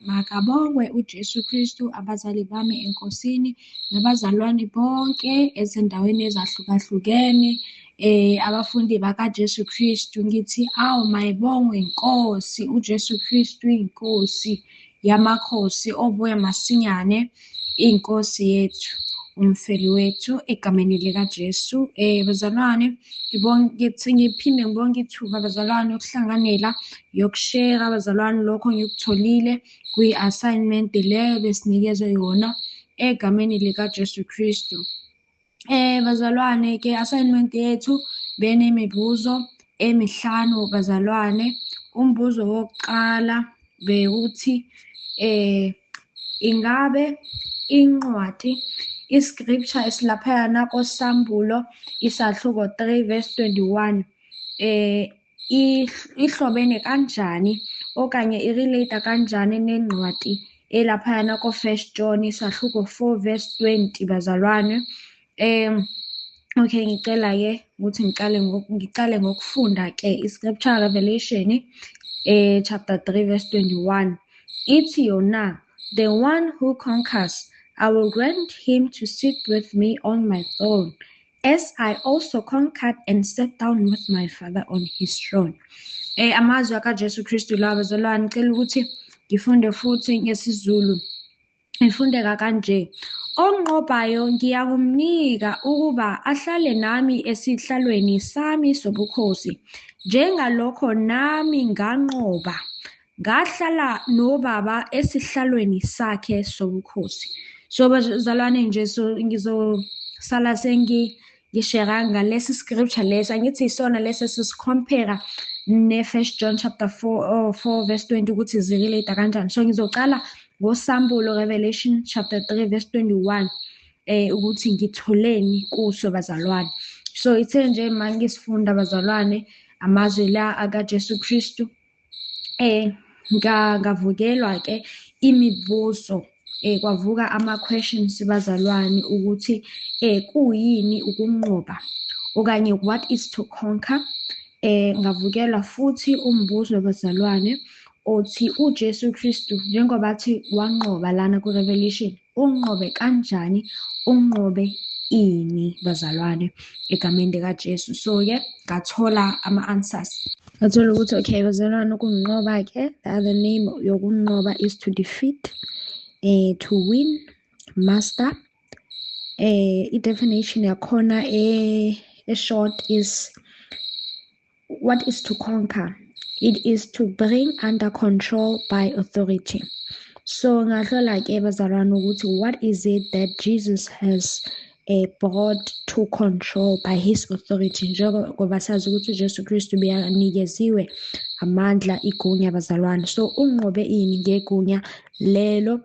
Makabongwe uJesu Kristu, abazali bami enkosini, nabazalwane bonke ezindaweni ezahlukahlukene, abafundi bakaJesu Kristu. Ngithi, awu mayibongwe inkosi, uJesu Kristu inkosi yamakhosi, obuye masinyane, inkosi yethu, umfeli wethu, egameni likaJesu. Bazalwane, ngiphinde ngibonge ithuba bazalwane yokuhlanganela, yokushera bazalwane lokho ngikutholile kwi-assignment leyo besinikezwe yona egameni likaJesu Kristu. Bazalwane-ke assignment yethu benemibuzo emihlanu bazalwane. Umbuzo wokuqala bekuthi ingabe incwadi iscripture esilaphayana koSambulo isahluko 3 verse 21 ihlobene kanjani okanye irelate kanjani nencwadi elaphayana ko-1 John isahluko 4 verse 20 bazalwane. Okay, ngicela-ke ukuthi ngiqale ngokufunda ke iscripture Revelation chapter 3 verse 21 ithi yona, the one who conquers, I will grant him to sit with me on my throne, as I also conquered and sat down with my Father on his throne. Amazwi akaJesu Kristu lawa bazalwane, ngicela ukuthi ngifunde futhi ngesiZulu. Ngifundeka kanje: onqobayo ngiyakumnika ukuba ahlale nami esihlalweni sami sobukhosi, njengalokho nami nganqoba ngahlala noBaba esihlalweni sakhe sobukhosi. So bazalwane nje, so ngizosala ngishera ngalesi scripture lesi, angithi isona lesi sisikompare ne-1 John chapter 4 verse 20 ukuthi zirelate kanjani. So ngizocala ngoSambulo Revelation chapter 3 verse 21 ukuthi ngitholeni kuso bazalwane. So ithe nje mangisifunda bazalwane amazwi la akaJesu Kristu, ngavukelwa ke imibuzo, kwavuka ama-questions bazalwane ukuthi kuyini ukunqoba okanye what is to conquer. Ngavukelwa futhi umbuzo bazalwane othi uJesu Kristu njengoba athi wanqoba lana ku-Revelation, unqobe kanjani, unqobe ini bazalwane egameni likaJesu. So-ke ngathola ama-answers, ngathola ukuthi okay bazalwane, ukunqoba-ke the other name yokunqoba is to defeat, to win, master. I-definition yakhona short is, what is to conquer? It is to bring under control by authority. So ngahlola-ke bazalwane ukuthi what is it that Jesus has brought to control by his authority, njengoba sazi ukuthi uJesu Kristu beyanikeziwe amandla, igunya bazalwane. So unqobe ini ngegunya lelo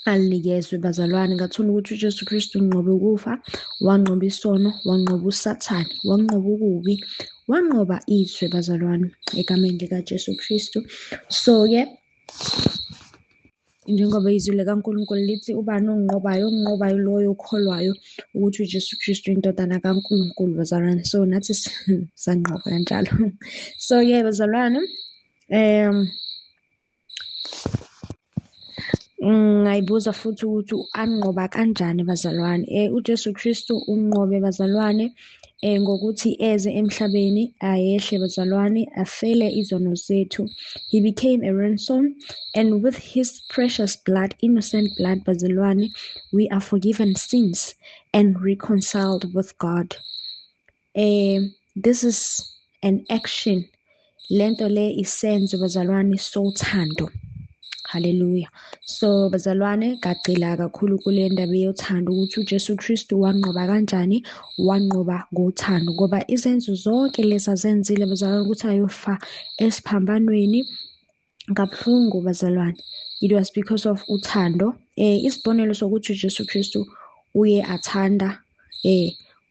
alinikezwe bazalwane. Ngathola ukuthi uJesu Kristu unqobe ukufa, wanqoba isono, wanqoba usathane, wanqoba ukubi, wanqoba izwe bazalwane egameni likaJesu Kristu. So-ke njengoba izwi likaNkulunkulu lithi ubani onqobayo? Onqobayo loyo okholwayo ukuthi uJesu Kristu indodana kaNkulunkulu bazalwane. So nathi sanqoba kanjalo. So bazalwane, ngayibuza futhi ukuthi anqoba kanjani bazalwane. uJesu Kristu unqobe bazalwane ngokuthi eze emhlabeni, ayehle bazalwane, afele izono zethu. He became a ransom, and with his precious blood, innocent blood bazalwane, we are forgiven sins and reconciled with God. This is an action, lento le isenzo bazalwane sothando. Hallelujah. So bazalwane, ngagxila kakhulu kule ndaba yothando ukuthi uJesu Kristu wanqoba kanjani, wanqoba ngothando, ngoba izenzo zonke lezi azenzile bazalwane ukuthi ayofa esiphambanweni kabuhlungu bazalwane, it was because of uthando. Isibonelo sokuthi uJesu Kristu uye athanda,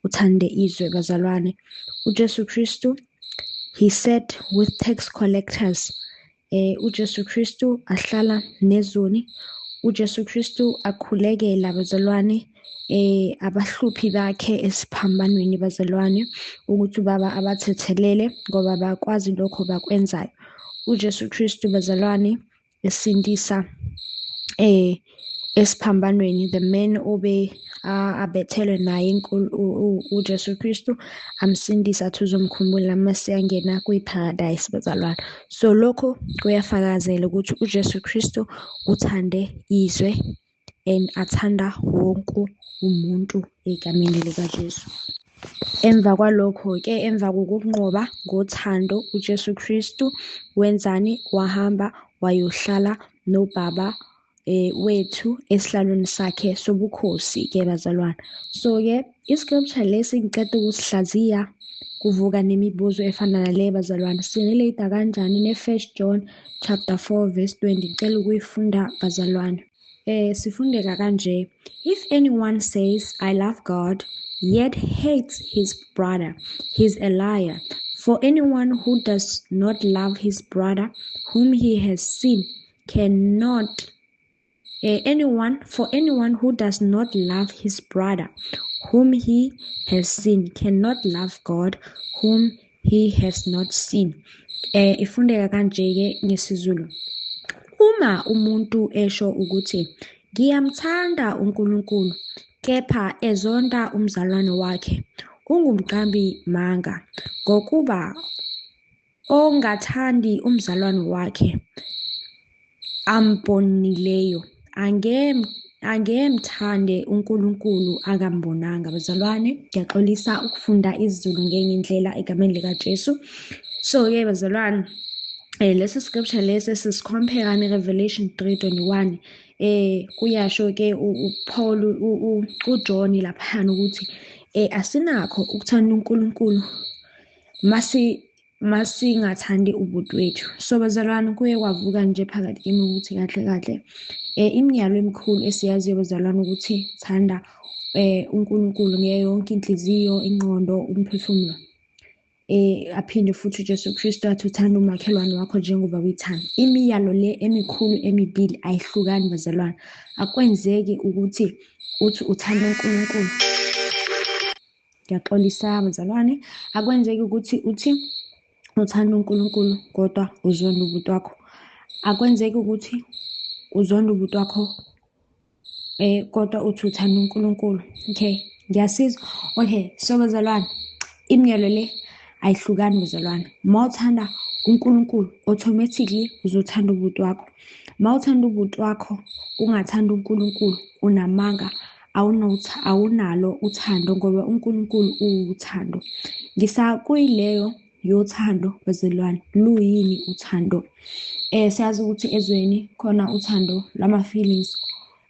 uthande izwe bazalwane. uJesu Kristu, he sat with tax collectors. uJesu Kristu ahlala nezoni. uJesu Kristu akhulekela bazalwane abahluphi bakhe esiphambanweni bazalwane ukuthi ubaba abathethelele ngoba bakwazi lokho bakwenzayo. uJesu Kristu bazalwane esindisa esiphambanweni, the man obe abethelwe naye uJesu Kristu amsindisa athi uzomkhumbula mase angena kwi-paradise bazalwane. So lokho kuyafakazela ukuthi uJesu Kristu uthande izwe and athanda wonke umuntu egameni likaJesu. Emva kwalokho-ke, emva kokunqoba ngothando, uJesu Kristu wenzani? Wahamba wayohlala noBaba wethu esihlalweni sakhe sobukhosi-ke bazalwane. So-ke i-scripture lesi ngiceda ukusihlaziya kuvuka nemibuzo efana nale bazalwane. Singelate kanjani ne-1 John chapter 4 verse 20? Ngicela ukuyifunda bazalwane. Sifundeka kanje: if anyone says I love God yet hates his brother, he's a liar. For anyone who does not love his brother whom he has seen cannot anyone who does not love his brother whom he has seen cannot love God whom he has not seen. Ifundeka kanje-ke ngesizulu: uma umuntu esho ukuthi ngiyamthanda uNkulunkulu kepha ezonda umzalwane wakhe, ungumqambi manga, ngokuba ongathandi umzalwane wakhe ambonileyo angemthande uNkulunkulu akambonanga. Bazalwane, ngiyaxolisa ukufunda isiZulu ngenye indlela egameni likaJesu. So-ke bazalwane, lesi scripture lesi sisikompare ne-Revelation 3:21. Kuyasho-ke uPaul uJohn laphana ukuthi asinakho ukuthanda uNkulunkulu masingathandi ubuti wethu. So bazalwane, kuye kwavuka nje phakathi kimi ukuthi kahle imiyalo emikhulu esiyaziyo bazalwane ukuthi thanda uNkulunkulu ngayo yonke inhliziyo, ingqondo, umphefumulo. Aphinde futhi uJesu Kristu athi uthanda umakhelwane wakho njengoba uyithanda. Imiyalo le emikhulu emibili ayihlukani bazalwane. Akwenzeki ukuthi uthi uthanda uNkulunkulu. Ngiyaxolisa bazalwane, akwenzeki ukuthi uthi uthanda uNkulunkulu kodwa uzonda ubuti wakho. Akwenzeki ukuthi uzonda ubuti wakho kodwa uthi uthanda uNkulunkulu. Okay, ngiyasiza. Okay, so bazalwane, imiyalo le ayihlukani bazalwane. Mawuthanda uNkulunkulu automatically uzothanda ubuti wakho. Mawuthanda ubuti wakho ungathanda uNkulunkulu, unamanga, awunalo uthando ngoba uNkulunkulu uwuthando. Ngisakuyileyo yothando bazalwane, luyini uthando? Siyazi ukuthi ezweni khona uthando lama-feelings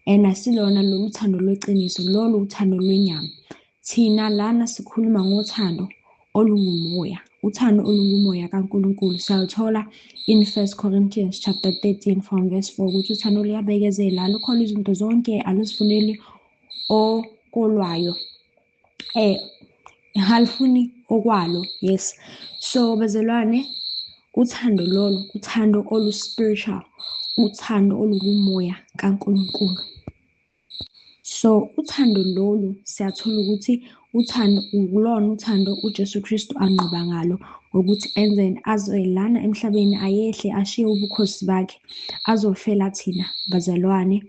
and asilona lolu thando lweqiniso, lolu uthando lwenyama. Thina lana sikhuluma ngothando olungumoya, uthando olungumoya kaNkulunkulu. Siyalithola in 1 Corinthians chapter 13 from verse 4 ukuthi uthando luyabekezela, alukholwa izinto zonke, aluzifuneli okolwayo, halifuni okwalo. Yes. So bazalwane, uthando lolo uthando olu-spiritual, uthando olukumoya kaNkulunkulu. So uthando lolu siyathola ukuthi uthando ulona uthando uJesu Kristu anqoba ngalo ngokuthi enzeni, aze lana emhlabeni, ayehle ashiye ubukhosi bakhe azofela thina bazalwane.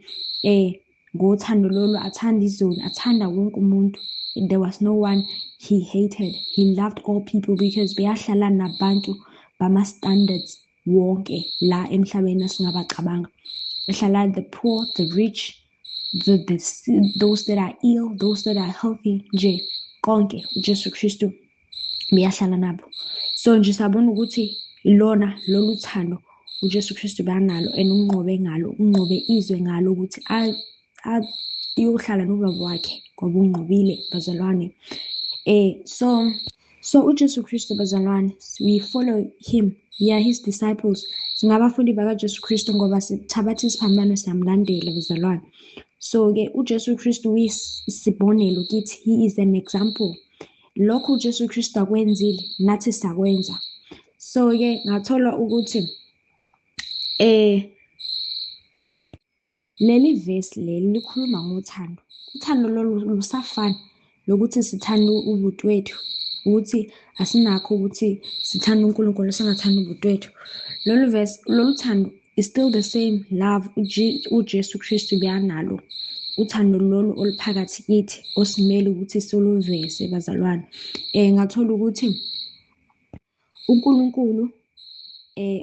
Ngothando lolu athanda izoni, athanda wonke umuntu. There was no one he hated. He loved all people because beyahlala nabantu bama-standards wonke la emhlabeni asingabacabanga. Behlala the poor, the rich, those that are ill, those that are healthy, nje konke uJesu Kristu beyahlala nabo. So nje sabona ukuthi ilona lolu thando uJesu Kristu banalo and unqobe izwe ngalo ukuthi ayohlala nobaba wakhe ngoba unqobile bazalwane. So uJesu Kristu bazalwane, we follow him, we are his disciples. Singabafundi bakaJesu Kristu ngoba sithabatha isiphambano siyamlandela bazalwane. So-ke uJesu Kristu uyisibonelo kithi, he is an example. Lokhu uJesu Kristu akwenzile nathi siyakwenza. So-ke ngathola ukuthi leli verse leli likhuluma ngothando. Uthando lolu lusafana lokuthi sithanda ubuti wethu, ukuthi asinakho ukuthi sithanda uNkulunkulu singathanda ubuti wethu. Lolu thando is still the same love uJesu Kristu beyanalo. Uthando lolu oluphakathi kithi osimele ukuthi siluveze bazalwane. Ngathola ukuthi uNkulunkulu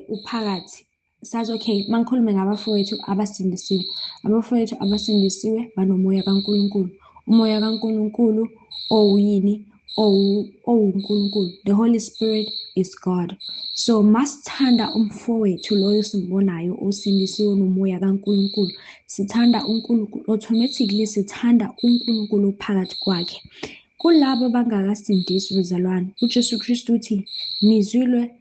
uphakathi. Sazi okay, mangikhulume ngabafowethu abasindisiwe. Abafowethu abasindisiwe banomoya kaNkulunkulu. Umoya kaNkulunkulu oyini? OwuNkulunkulu. The Holy Spirit is God. So masithanda umfowethu loyo simbonayo osindisiwe nomoya kaNkulunkulu. Sithanda uNkulunkulu, automatically sithanda uNkulunkulu phakathi kwakhe. Kulabo bangakasindiswa bazalwane, uJesu Kristu uthi nizwile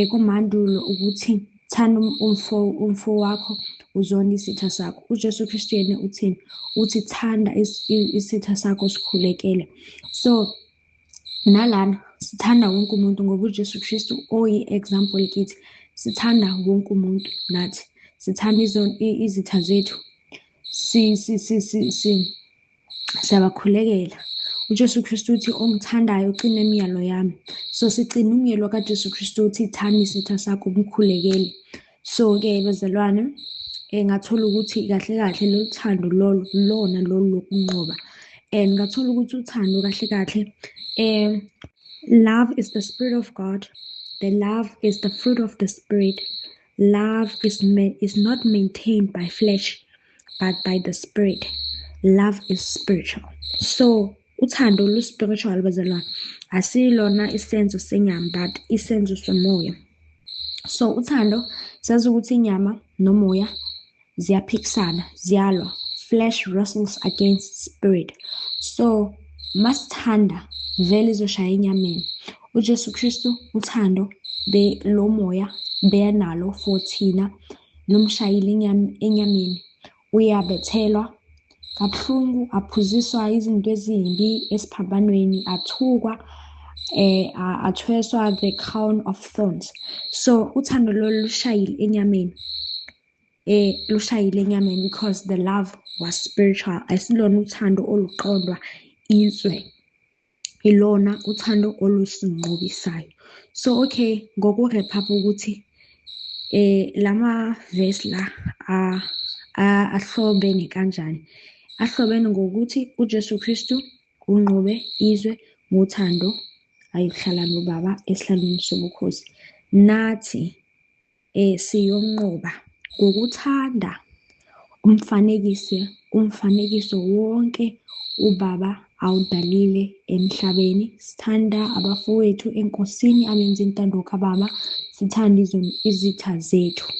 kumandulo ukuthi thanda umfo wakho uzonda isitha sakho. uJesu Kristu yena uthini? Uthi thanda isitha sakho sikhulekele. So nalana sithanda wonke umuntu ngoba uJesu Kristu oyi-example kithi. Sithanda wonke umuntu nathi. Sithanda izitha zethu. Siyabakhulekela. uJesu Kristu uthi ongithandayo ugcina imiyalo yami. So sigcina umyalo kaJesu Kristu uthi thanda isitha sakho umkhulekele. So-ke bazalwane, ngathola ukuthi kahle kahle lolu thando lona lokunqoba. And ngathola ukuthi uthando kahle kahle, love is the spirit of God. The love is the fruit of the spirit. Love is not maintained by flesh, but by the spirit. Love is spiritual. So uthando lu-spiritual bazalwane. Asilona isenzo senyama but isenzo somoya. So uthando sazi ukuthi inyama nomoya ziyaphikisana, ziyalwa. Flesh wrestles against spirit. So masithanda vele izoshaya enyameni. uJesu Kristu uthando lo moya beyanalo for thina nomshayile enyameni. Uyabethelwa kabuhlungu, aphuziswa izinto ezimbi esiphambanweni, athukwa, athweswa the crown of thorns. So uthando lolu lushayile enyameni. Lushayile enyameni because the love was spiritual. Asilona uthando oluqondwa izwe. Ilona uthando olusinqobisayo. So okay, ngokurep up ukuthi lama verse la ahlobene kanjani? Ahlobene ngokuthi uJesu Kristu unqobe izwe ngothando ayihlala noBaba esihlalweni sobukhosi. Nathi siyonqoba ngokuthanda umfanekiso wonke uBaba awudalile emhlabeni. Sithanda abafowethu enkosini abenza intando kaBaba. Sithanda izitha zethu.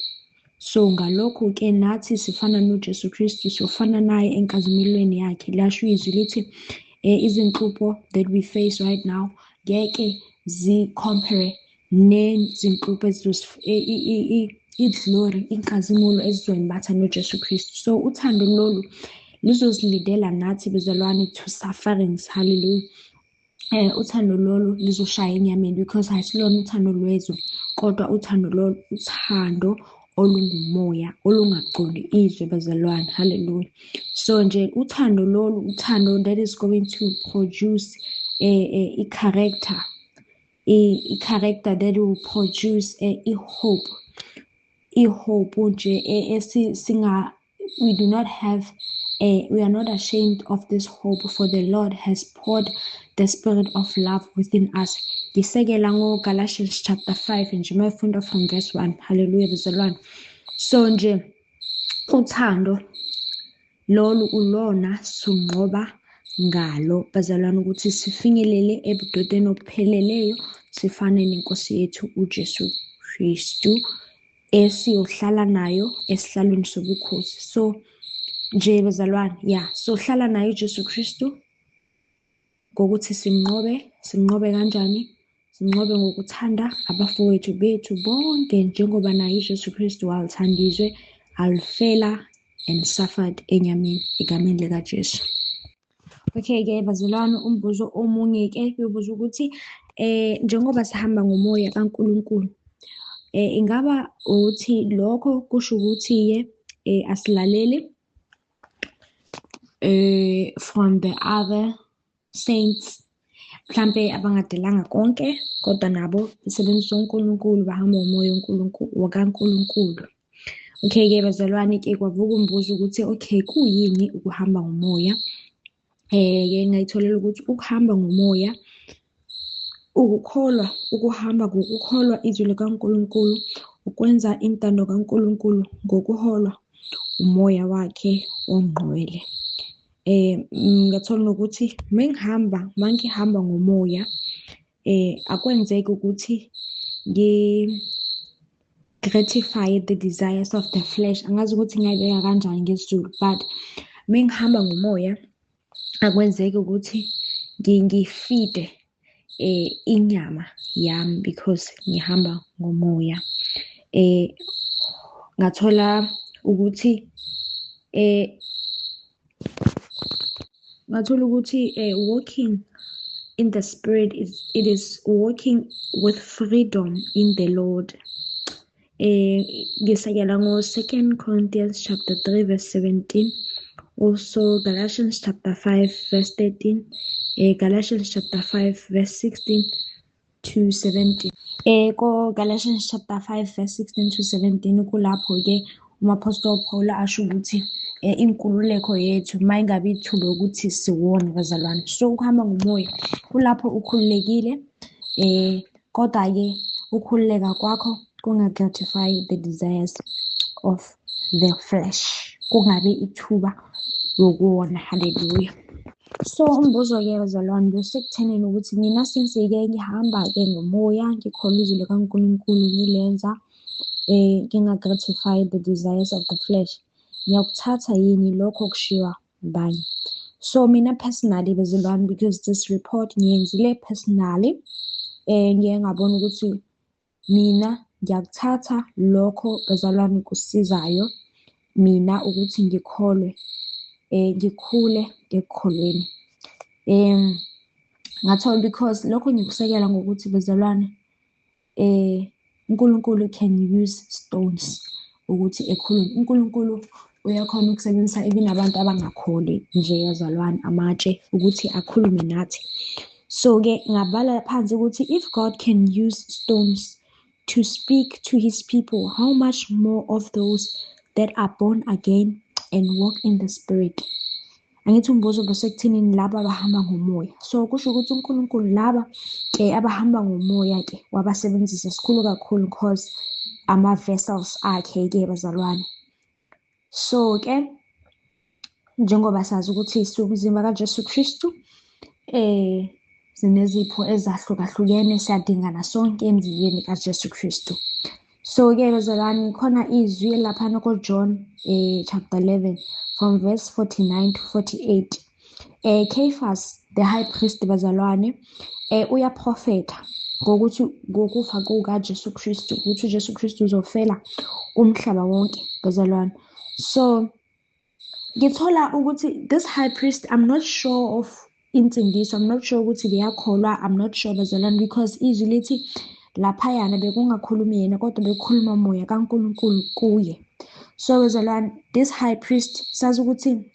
So ngalokho-ke nathi sifana noJesu Kristu, sofana naye enkazimelweni yakhe. Lasho izwi lithi izinhlupho that we face right now ngeke zi-compare nezinhlupho i-glory, inkazimulo ezizombatha noJesu Kristu. So uthando lolu luzosilidela nathi bezalwane to sufferings. Hallelujah. Uthando lolu lizoshaya enyameni because asilona uthando lwezwe kodwa uthando lolu uthando olungumoya olungaqondi izwe bazalwane. Hallelujah. So nje uthando lolu uthando that is going to produce a character that will produce a hope nje we do not have we are not ashamed of this hope, for the Lord has poured the spirit of love within us. Ngisekela ngoGalatians chapter 5 nje mayifunda from verse 1. Hallelujah bazalwane. So nje uthando lolu ulona sunqoba ngalo bazalwane ukuthi sifinyelele ebudodeni obupheleleyo sifane nenkosi yethu uJesu Kristu esiyohlala nayo esihlalweni sobukhosi. So nje bazalwane, so hlala naye uJesu Kristu ngokuthi sinqobe kanjani? Sinqobe ngokuthanda abafowethu bethu bonke njengoba naye uJesu Kristu walithanda izwe, alifela and suffered enyameni egameni likaJesu. Okay-ke bazalwane, umbuzo omunye-ke uyobuza ukuthi njengoba sihamba ngomoya kaNkulunkulu, ingaba ukuthi lokho kusho ukuthi-ke asilaleli from the other saints, mhlampe abangadelanga konke kodwa nabo besebenzisa uNkulunkulu, bahamba ngomoya kaNkulunkulu. Okay-ke bazalwane-ke kwavuka umbuzo ukuthi okay kuyini ukuhamba ngomoya? Ke ngayitholela ukuthi ukuhamba ngomoya ukuhamba ngokukholwa izwi likaNkulunkulu, ukwenza intando kaNkulunkulu ngokuholwa umoya wakhe ongcwele. Ngathola nokuthi mangihamba ngomoya, akwenzeki ukuthi gratify the desires of the flesh. Angazi ukuthi ngingayibeka kanjani ngesiZulu, but mengihamba ngomoya akwenzeki ukuthi ngifide inyama yami because ngihamba ngomoya. Ngathola ukuthi walking in the spirit is walking with freedom in the Lord. Ngisekela ngo-2 Corinthians chapter 3 verse 17, also Galatians chapter 5 verse 13, Galatians chapter 5 verse 16 to 17. Ko-Galatians chapter 5 verse 16 to 17 kulapho-ke umapostoli Paul asho ukuthi inkululeko yethu mayingabe ithuba ukuthi siwona bazalwane. So ukuhamba ngomoya kulapho ukhululekile, kodwa-ke ukhululeka kwakho kunga-gratify the desires of the flesh, kungabi ithuba lokuwona. Hallelujah. So umbuzo-ke bazalwane besekuthenini ukuthi mina since-ke ngihamba-ke ngomoya ngikholwa izwi likaNkulunkulu ngilenza, nginga-gratify the desires of the flesh, ngiyakuthatha yini lokho kushiwa banye? So mina personally bazalwane, because this report ngiyenzile personally, ngiye ngabona ukuthi mina ngiyakuthatha lokho bazalwane kusizayo mina ukuthi ngikholwe, ngikhule ekukholweni. Ngathola because lokho ngikusekela ngokuthi bazalwane, uNkulunkulu can use stones ukuthi ekhulume. uNkulunkulu uyakhona ukusebenzisa even abantu abangakholi nje bazalwane, amatshe ukuthi akhulume nathi. So-ke ngabala phansi ukuthi if God can use stones to speak to his people, how much more of those that are born again and walk in the spirit. Angithi umbuzo besekuthenini laba abahamba ngomoya. So kusho ukuthi uNkulunkulu laba abahamba ngomoya wabasebenzisa sikhulu kakhulu because ama-vessels akhe bazalwane. So-ke njengoba sazi ukuthi umzimba kaJesu Kristu zinezipho ezahlukahlukene, siyadingana sonke emzimbeni kaJesu Kristu. So-ke bazalwane khona izwi laphana ko-John chapter 11 from verse 49 to 48. Caiaphas the high priest bazalwane uyaprofetha ngokuthi ngokufa kukaJesu Kristu, ukuthi uJesu Kristu uzofela umhlaba wonke bazalwane. So ngithola ukuthi this high priest, I'm not sure of insindiso, I'm not sure ukuthi beyakholwa, I'm not sure bazalwane, because izwi lithi laphayana bekungakhulumi yena kodwa bekukhuluma moya kaNkulunkulu kuye. So bazalwane, this high priest sazi ukuthi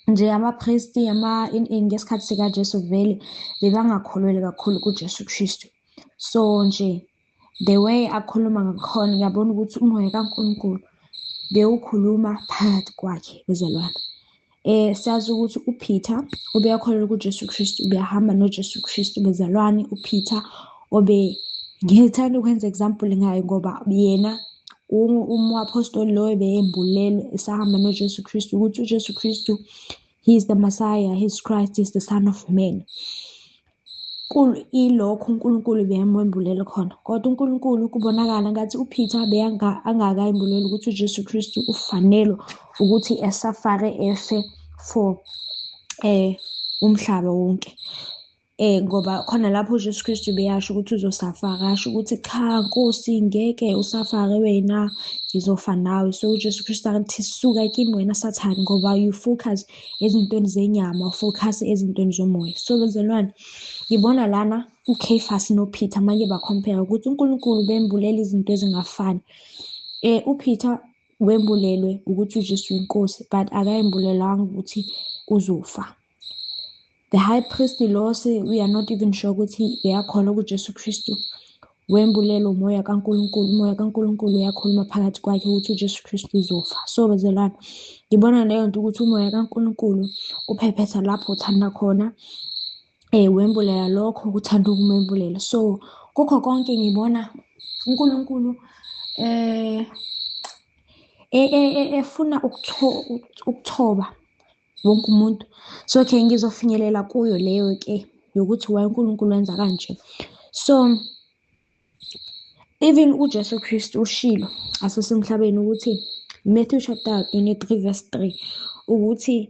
nje amapriesti ngesikhathi sikaJesu vele bebangakholweli kakhulu kuJesu Kristu. So nje the way akhuluma ngakhona ngiyabona ukuthi umoya kaNkulunkulu bewukhuluma phakathi kwakhe bazalwane. Siyazi ukuthi uPeter ubeyakholelwa kuJesu Kristu, ubehamba noJesu Kristu bazalwane. uPeter ngithanda ukwenza example ngayo ngoba yena umapostoli lo ebeyembulelwe esahamba noJesu Kristu ukuthi uJesu Kristu he is the Messiah, he is Christ, he is the Son of Man. Ilokho uNkulunkulu beyembulele khona, kodwa uNkulunkulu kubonakala ngathi uPeter angakayembuleli ukuthi uJesu Kristu ufanele ukuthi esafare efe for umhlaba wonke. Ngoba khona lapho uJesu Kristu beyasho ukuthi uzosafara, asho ukuthi cha Nkosi ngeke usafare wena, ngizofa nawe. So uJesu Kristu athi suka kini wena Sathane, ngoba you focus ezintweni zenyama, ufocus ezintweni zomoya. So bazalwane, ngibona lana uCaiaphas noPeter manje bacompare ukuthi uNkulunkulu bembulela izinto ezingafani. uPeter wembulelwe ukuthi uJesu inkosi, but akayembulelanga ukuthi uzofa. The high priest lo we are not even sure ukuthi uyakholwa kuJesu Kristu, wembulela umoya kaNkulunkulu. Umoya kaNkulunkulu uyakhuluma phakathi kwakhe ukuthi uJesu Kristu uzofa. So bazalwane, ngibona leyo nto ukuthi umoya kaNkulunkulu uphephetha lapho uthanda khona, wembulela lokho kuthanda ukumembulela. So kukho konke ngibona uNkulunkulu efuna ukuthoba wonke umuntu. So ngizofinyelela kuyo leyo yokuthi why uNkulunkulu wenza kanje. So even uJesu Kristu ushilo asesemhlabeni ukuthi Matthew chapter 23 verse 3 ukuthi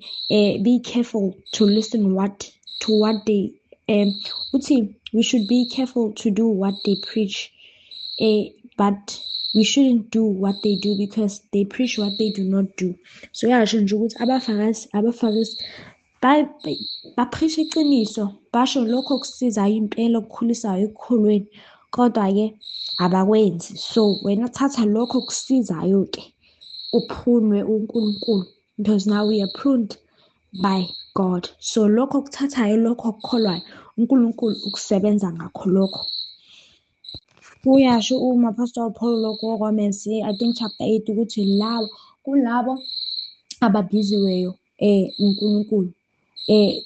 be careful to listen to what they uthi we should be careful to do what they preach, but we shouldn't do what they do because they preach what they do not do. So yasho nje ukuthi abafakisi bapreach iqiniso, basho lokho okusizayo impela okukhulisayo ekukholweni, kodwa-ke abakwenzi. So wena thatha lokho okusizayo-ke uphunwe uNkulunkulu, because now we are pruned by God. So lokho okuthathayo, lokho okukholwayo, uNkulunkulu ukusebenza ngakho lokho. Uyasho Apostle Paul lokho Romans, I think chapter 8 ukuthi kulabo ababhiziweyo uNkulunkulu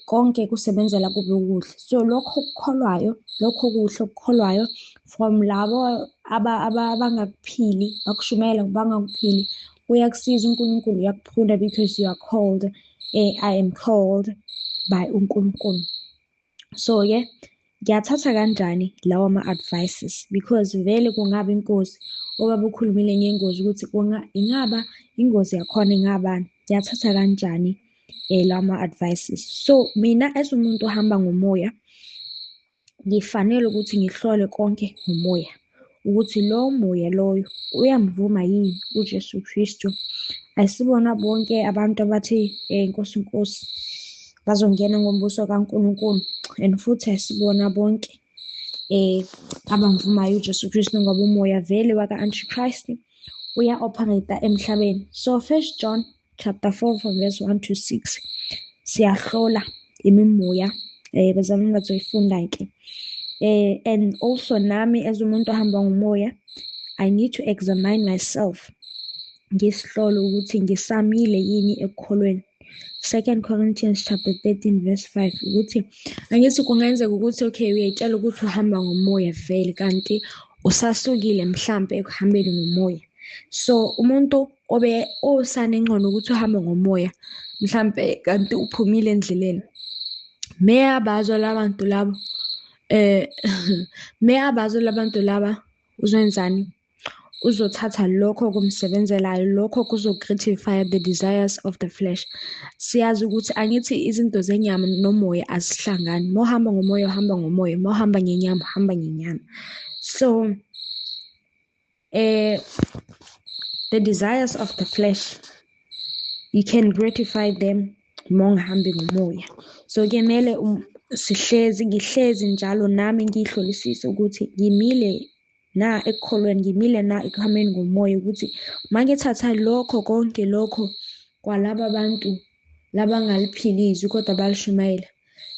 konke kusebenzela kube kuhle. So lokho okukholwayo, lokho kuhle okukholwayo from labo abangakuphili, bakushumayela bangakuphili, uyakusiza uNkulunkulu, uyakuphunda because you are called, I am called by uNkulunkulu. So ngiyathatha kanjani lawo ama-advices, because vele kungaba ingozi. Obabe ukhulumile ngengozi ukuthi ingaba ingozi yakhona ingabani, ngiyathatha kanjani lawo ma-advices. So mina as umuntu ohamba ngomoya, ngifanele ukuthi ngihlole konke ngomoya ukuthi lowo moya loyo uyamvuma yini uJesu Kristu. Ayisibona bonke abantu abathi Nkosi Nkosi bazongena ngombuso kaNkulunkulu, and futhi ayisibona bonke abamvumayo uJesu Kristu, ngoba umoya vele waka-Antichrist uya-operate emhlabeni. So 1 John chapter 4 from verse 1 to 6 siyahlola imimoya bazalwane bazoyifunda-ke. And also nami as umuntu ohamba ngomoya, I need to examine myself, ngisihlole ukuthi ngisamile yini ekukholweni. 2 Corinthians chapter 13 verse 5 ukuthi angithi kungenzeka ukuthi okay uyayitshela ukuthi uhamba ngomoya vele kanti usasukile mhlampe ekuhambeni ngomoya. So umuntu osanengcono ukuthi uhambe ngomoya mhlampe kanti uphumile endleleni, meyabazwa labantu labo meyabazwa labantu laba uzwenzani, uzothatha lokho kumsebenzelayo, lokho kuzo-gratify the desires of the flesh. Siyazi ukuthi angithi izinto zenyama nomoya azihlangani. Mohamba ngomoya uhamba ngomoya, mohamba ngenyama hamba ngenyama. So the desires of the flesh, you can gratify them mongihambe ngomoya. So kumele ngihlezi njalo nami ngihlolisise ukuthi ngimile na ekukholweni, ngimile na ekuhambeni ngomoya, ukuthi mangithatha lokho konke lokho kwalaba bantu labangaliphilizwi kodwa balishumayela,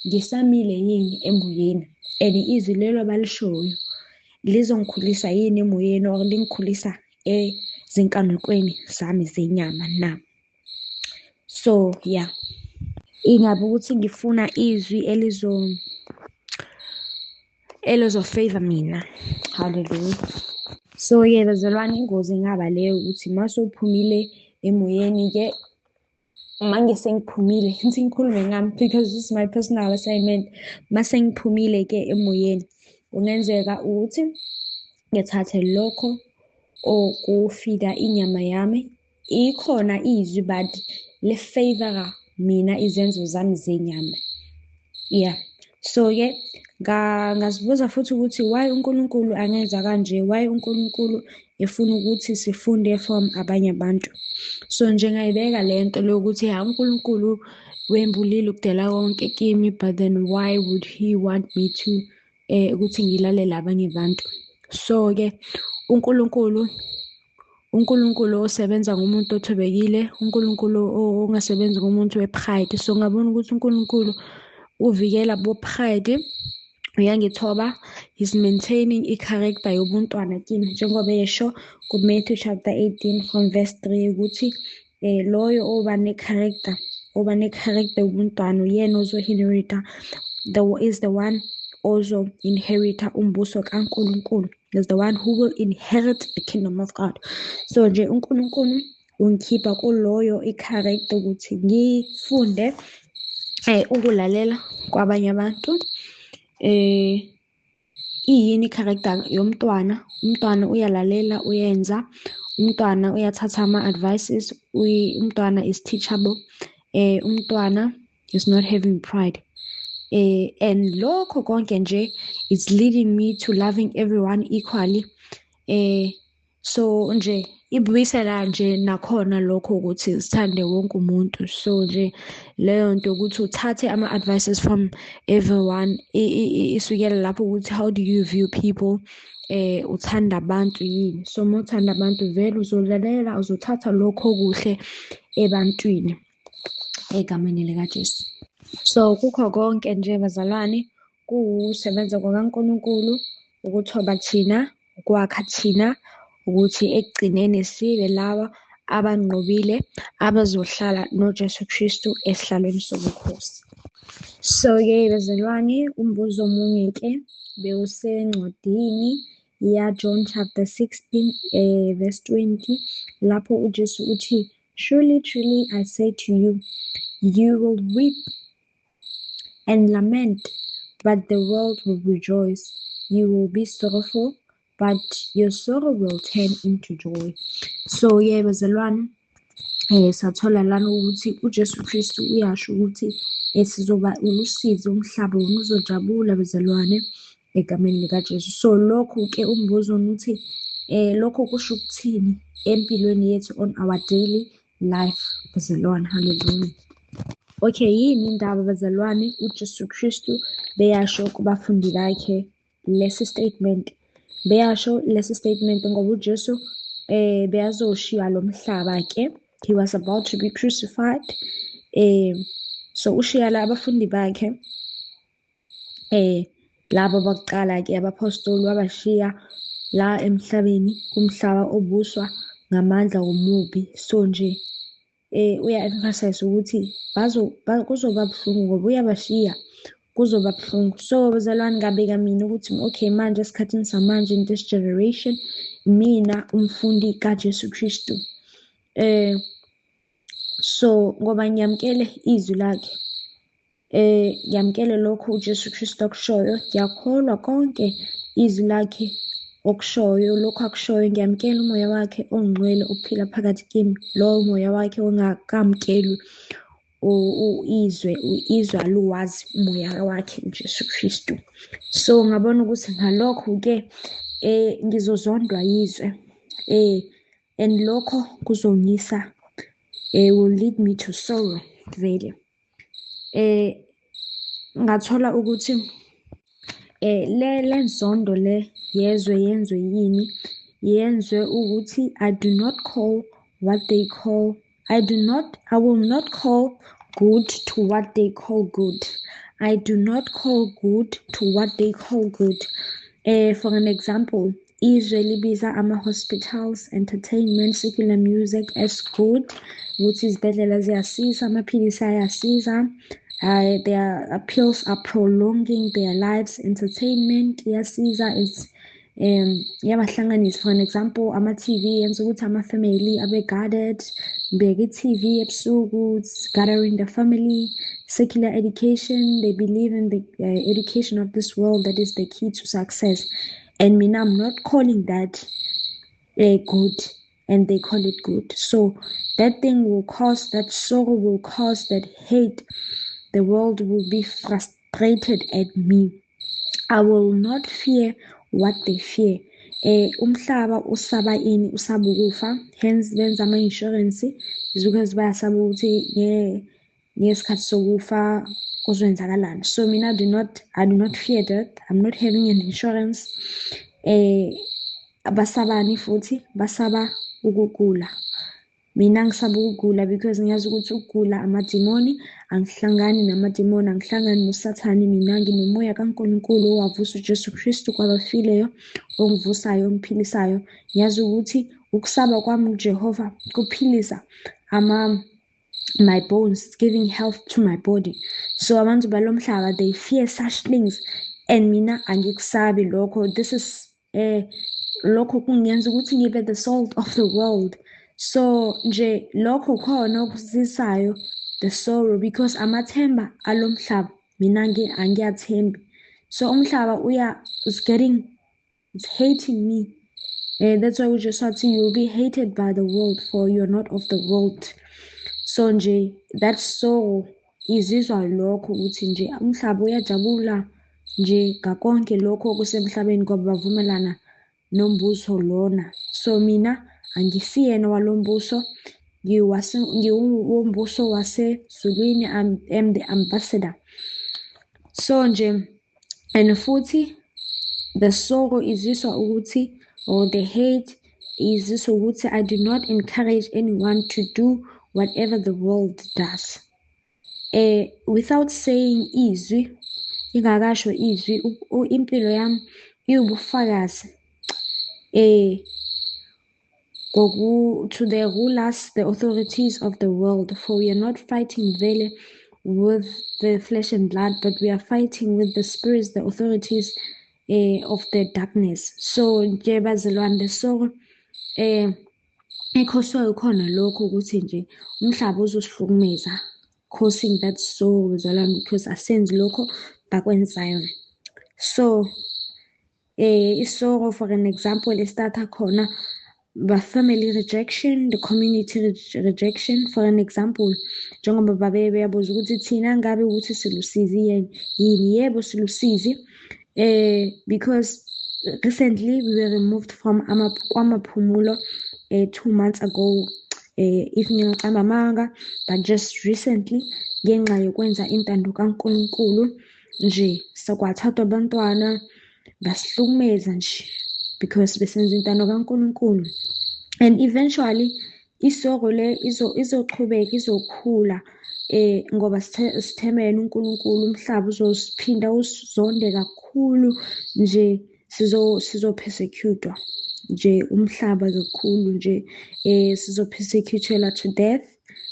ngisamile yini emoyeni, and izwi lelo abalishoyo lizongikhulisa yini emoyeni, or lingikhulisa ezinkanukweni zami zenyama na. So ingabe ukuthi ngifuna izwi elizofavor mina. Hallelujah. So bazalwane, ingozi ingaba leyo ukuthi mase uphumile emoyeni manje sengiphumile, ngithi ngikhulume ngami because this is my personal assignment. Mase ngiphumile emoyeni, kungenzeka ukuthi ngithathe lokho okufida inyama yami, ikhona izwi but le-favor mina izenzo zami zenyama. So ngazibuza futhi ukuthi why uNkulunkulu angenza kanje, why uNkulunkulu efuna ukuthi sifunde from abanye abantu. So ngayibeka lento lokuthi uNkulunkulu wembulile ukudala konke kimi, but then why would he want me to ukuthi ngilalele abanye abantu. So uNkulunkulu osebenza ngomuntu othobekile, uNkulunkulu ongasebenzi ngomuntu we-pride. So ngabona ukuthi uNkulunkulu uvikela bo-pride, uyangithoba, he's maintaining i-character yobuntwana kimi njengoba esho ku-Matthew chapter 18 from verse 3 ukuthi loyo oba ne-character yobuntwana uyena ozo-inherita is the one ozo-inherita umbuso kaNkulunkulu, is the one who will inherit the kingdom of God. So nje uNkulunkulu ungikhipha kuloyo i-character ukuthi ngifunde ukulalela kwabanye abantu. Iyini i-character yomntwana? Umntwana uyalalela, uyenza, umntwana uyathatha ama-advices, umntwana is teachable, umntwana is not having pride. And lokho konke nje it's leading me to loving everyone equally. So nje ibuyisela nje nakhona lokho ukuthi sithande wonke umuntu. So nje leyo nto ukuthi uthathe ama-advices from everyone isukela lapho ukuthi how do you view people, uthanda abantu yini. So uma uthanda abantu vele uzolalela, uzothatha lokho okuhle ebantwini egameni likaJesu. So kukho konke nje bazalwane kuwusebenza kwaNkulunkulu ukuthoba thina, ukwakha thina, ukuthi ekugcineni sibe laba abanqobile abazohlala noJesu Kristu esihlalweni sobukhosi. So-ke bazalwane, umbuzo omunye-ke bewusencwadini ya-John chapter 16 verse 20 lapho uJesu uthi, "Truly, truly, I say to you, you will weep and lament, but the world will rejoice. You will be sorrowful, but your sorrow will turn into joy." So bazalwane, sathola lana ukuthi uJesu Kristu uyasho ukuthi sizoba usizi, umhlaba wonke uzojabula bazalwane egameni likaJesu. So lokhu-ke umbuzo ukuthi lokho kusho ukuthini empilweni yethu on our daily life bazalwane. Hallelujah. Okay, yini indaba bazalwane uJesu Kristu beyasho kubafundi bakhe lesi statement? Beyasho lesi statement ngoba uJesu beyazoshiya lo mhlaba-ke, he was about to be crucified. So ushiya la abafundi bakhe laba bakuqala-ke abapostoli wabashiya la emhlabeni, kumhlaba obuswa ngamandla womubi. So nje uya-emphasize ukuthi kuzoba buhlungu ngoba uyabashiya, kuzoba buhlungu. So bazalwane, ngabeka mina ukuthi okay, manje esikhathini samanje in this generation, mina umfundi kaJesu Kristu, so ngoba ngiyamkele izwi lakhe, ngiyamkele lokho uJesu Kristu akushoyo, ngiyakholwa konke izwi lakhe okushoyo, lokho akushoyo, ngiyamkela umoya wakhe ongcwele ophila phakathi kimi, lowo moya wakhe ongakamkeli izwe aluwazi umoya wakhe uJesu Kristu. So ngabona ukuthi ngalokho-ke ngizozondwa yizwe, and lokho kuzongisa will lead me to sorrow vele. Ngathola ukuthi le nzondo le yezwe yenzwe yini? Yenzwe ukuthi I will not call good to what they call good. I do not call good to what they call good. For an example, izwe libiza ama-hospitals, entertainment, secular music as good, ukuthi izibhedlela ziyasiza, amaphilisi ayasiza, their pills are prolonging their lives, entertainment iyasiza, it's iyabahlanganisa. For an example, ama-TV yenza ukuthi ama-family abe-guarded, bheka i-TV ebusuku, it's gathering the family. Secular education, they believe in the education of this world that is the key to success, and me, I'm not calling that good, and they call it good. So that thing will cause, that sorrow will cause, that hate, the world will be frustrated at me. I will not fear what they fear. Umhlaba usaba ini? Usaba ukufa. Hence benza ama-insurance because bayasaba ukuthi ngesikhathi sokufa kuzoyenzakalani. So mina I do not fear that. I'm not having an insurance. Basabani futhi? Basaba ukugula. mina ngisaba ukugula because ngiyazi ukuthi ukugula amadimoni, angihlangani namadimoni, angihlangani nosathane, mina nginomoya kaNkulunkulu owavusa uJesu Kristu kwabafileyo, ongivusayo, ongiphilisayo. Ngiyazi ukuthi ukusaba kwami uJehova kuphilisa my bones, it's giving health to my body. So abantu balomhlaba, they fear such things, and mina angikusabi lokho. This is lokho kungenza ukuthi ngibe the salt of the world. So nje lokho khona okusizayo, the sorrow, because amathemba alomhlaba mina angiyathembi. So umhlaba it's hating me. That's why uJesu wathi you will be hated by the world, for you're not of the world. So nje that sorrow izizwa lokho ukuthi nje umhlaba uyajabula nje ngakonke lokho okusemhlabeni ngoba bavumelana nombuso lona. So mina angisiyena walombuso, ngiwombuso wasezulwini. I am the ambassador. So nje, and futhi the sorrow iziswa ukuthi, or the hate iziswa ukuthi I do not encourage anyone to do whatever the world does. Without saying izwi, ingakasho izwi, impilo yami iwubufakazi to the rulers, the authorities of the world, for we are not fighting vele with the flesh and blood, but we are fighting with the spirits, the authorities of the darkness. So nje bazalwane, the sorrow ekhoswayo khona lokho ukuthi nje umhlaba uzosihlukumeza, causing that sorrow bazalwane, because asenzi lokho bakwenzayo. So isorrow, for an example, istarta khona the family rejection, the community rejection. For an example, njengoba babe beyabuza ukuthi thina ngabe ukuthi silusizi yini, yebo silusizi, because recently we were removed from kwamaphumulo 2 months ago, if ngingaqamba amanga, but just recently ngenxa yokwenza intando kaNkulunkulu nje sakwathathwa abantwana basihlukumeza nje because besenza intando kaNkulunkulu. And eventually isoro le izoqhubeka, izokhula ngoba sithemele uNkulunkulu. Umhlaba uzosiphinda uzonde kakhulu nje, sizopersecutwa nje umhlaba kakhulu nje, sizopersecutela to death,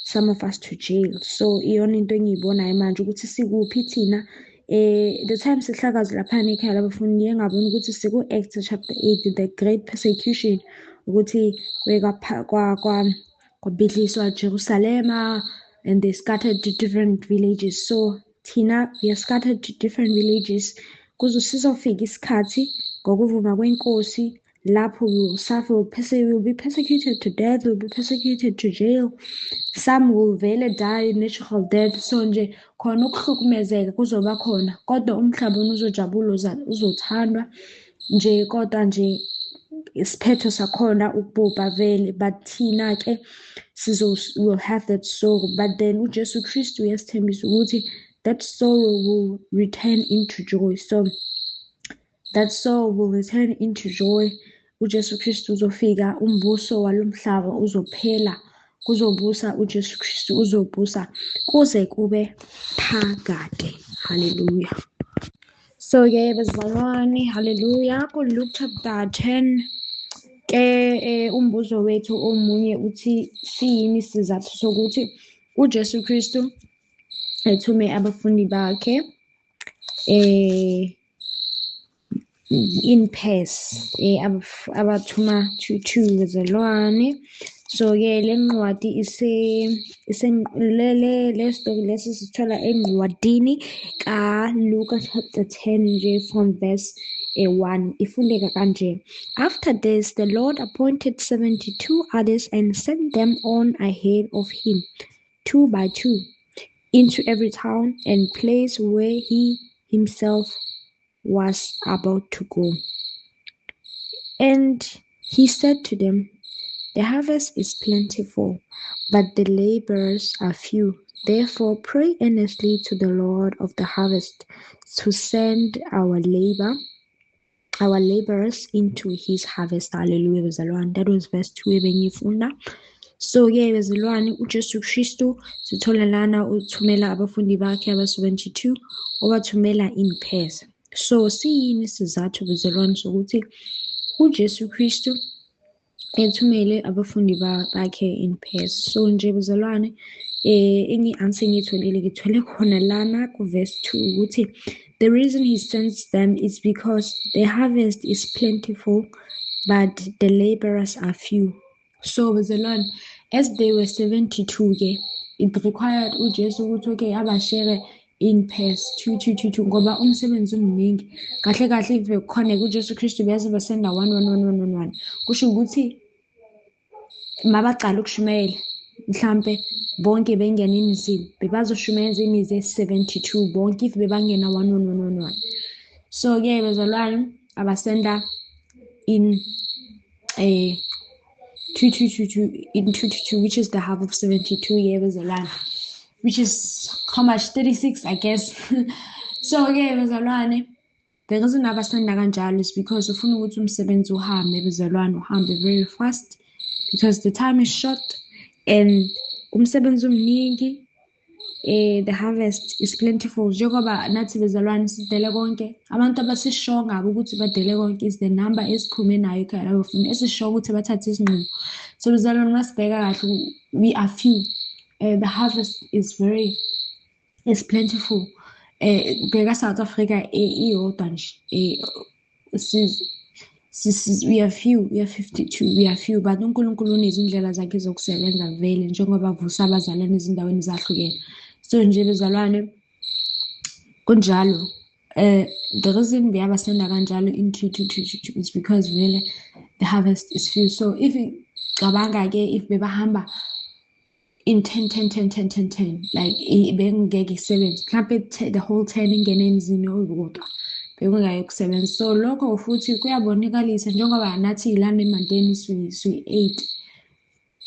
some of us to jail. So iyona into engiyibonayo manje ukuthi sikuphi thina. The time sihlakaza laphana ekhaya labafundi, ngiye ngabona ukuthi siku-Acts chapter 8, the great persecution, ukuthi kwabhidliswa Jerusalem, and they scattered to different villages. So thina we are scattered to different villages. Kuze sizofika isikhathi ngokuvuma kwenkosi lapho we will suffer, we will be persecuted to death, we will be persecuted to jail. Some will vele die natural death. So nje khona ukuhlukumezeka kuzoba khona, kodwa umhlaba uzojabula, uzothandwa nje, kodwa nje isiphetho sakhona ukubhubha vele. But thina ke will have that sorrow, but then uJesu Kristu uyasithembisa ukuthi that sorrow will return into joy. So that sorrow will return into joy. uJesu Kristu uzofika, umbuso walomhlaba uzophela, kuzobusa uJesu Kristu, uzobusa kuze kube phakade. Hallelujah. So ke bazalwane, hallelujah, kuLuke chapter 10 ke umbuzo wethu omunye uthi siyini isizathu sokuthi uJesu Kristu ethume abafundi bakhe in pairs, abathuma 2 bazalwane. So ke le ncwadi le story lesi sithola encwadini kaLuka chapter 10 nje from verse 1. Ifundeka kanje: After this, the Lord appointed 72 others and sent them on ahead of him, 2 by 2, into every town and place where he himself was about to go. And he said to them, The harvest is plentiful, but the laborers are few. Therefore pray earnestly to the Lord of the harvest to send our laborers into his harvest. Hallelujah. That was verse 2 ebengifunda. So-ke bezilwane, uJesu Kristu sithola lana uthumela abafundi bakhe aba-72 obathumela in pairs. So siyini isizathu bezilwane sokuthi uJesu Kristu ethumele abafundi bakhe in pairs? So nje bezilwane, answer engiyitholile ngithole khona lana ku-verse 2 ukuthi the reason he sends them is because the harvest is plentiful but the laborers are few. So bezilwane, as they were 72-ke, it required uJesu ukuthi okay abashere in pairs 2 ngoba umsebenzi umningi. Kahle kahle if khona uJesu Kristu bese basenda 1 kusho ukuthi mabacala ukushumayela mhlampe bonke bengena emizini bebazoshumayeza imizi 72 bonke if bebangena 1. So-ke bezalwane abasenda in 2 which is the half of 72 bezalwane, which is how much? 36 I guess. So-ke bezalwane, the reason abasenda kanjalo is because ufuna ukuthi umsebenzi uhambe bezalwane, uhambe very fast because the time is short and umsebenzi umningi, the harvest is plentiful. Njengoba nathi bezalwane sidele konke, abantu abasisho ngabo ukuthi badele konke is the number esiphume nayo ekhaya labafundi esisho ukuthi bathathe isinqumo. So bezalwane, masibheka kahle, we are few. The harvest is plentiful. Bheka South Africa iyodwa nje, we are few, we are 52, we are few, but uNkulunkulu unezindlela zakhe zokusebenza vele njengoba avusa abazalwane ezindaweni zahlukene. So nje bezalwane kunjalo, the reason beyabasenda kanjalo in 2 is because vele the harvest is few. So if cabanga-ke if bebahamba in 10 like bengeke isebenze mhlampe the whole 10 ingene emzini oyodwa bekungayo kusebenza. So lokho futhi kuyabonakalisa njengoba nathi ilana emandeni suyi-8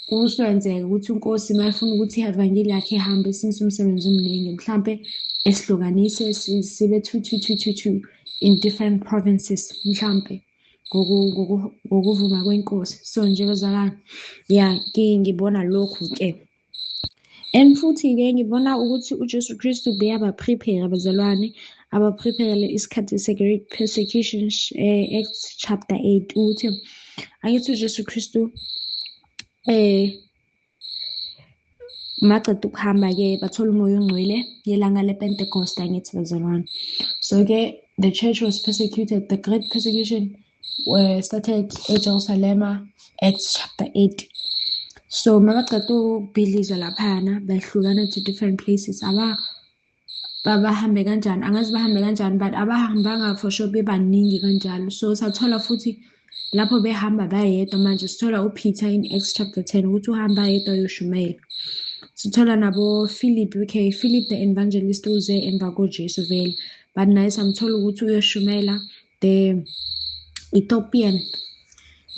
kusenzeka ukuthi uNkosi mayefuna ukuthi i-evangeli yakhe ihambe since umsebenzi omningi mhlampe esihlukanise sibe 2 in different provinces mhlampe ngokuvuma kwenkosi. So nje bezalwane, ngibona lokhu-ke. And futhi-ke ngibona ukuthi uJesu Kristu beyaba-prepare bezalwane, aba-prepare isikhathi se-great persecution, Acts chapter 8 ukuthi angithi uJesu Kristu maceda ukuhamba-ke bathola umoya ongcwele ngelanga le-Pentecost angithi bezalwane. So-ke the church was persecuted. The great persecution started eJerusalem, Acts chapter 8. So mabaceda ukubhidliza laphana behlukana to different places. Bahambe kanjani angazi bahambe kanjani, but abahambanga for sure bebaningi kanjalo. So sathola futhi lapho behamba bayedwa manje sithola uPeter in Acts chapter 10 ukuthi uhamba yedwa uyoshumayela. Sithola nabo Philip, Philip the evangelist uze emva koJesu vele, but naye samthola ukuthi uyoshumayela the Ethiopian,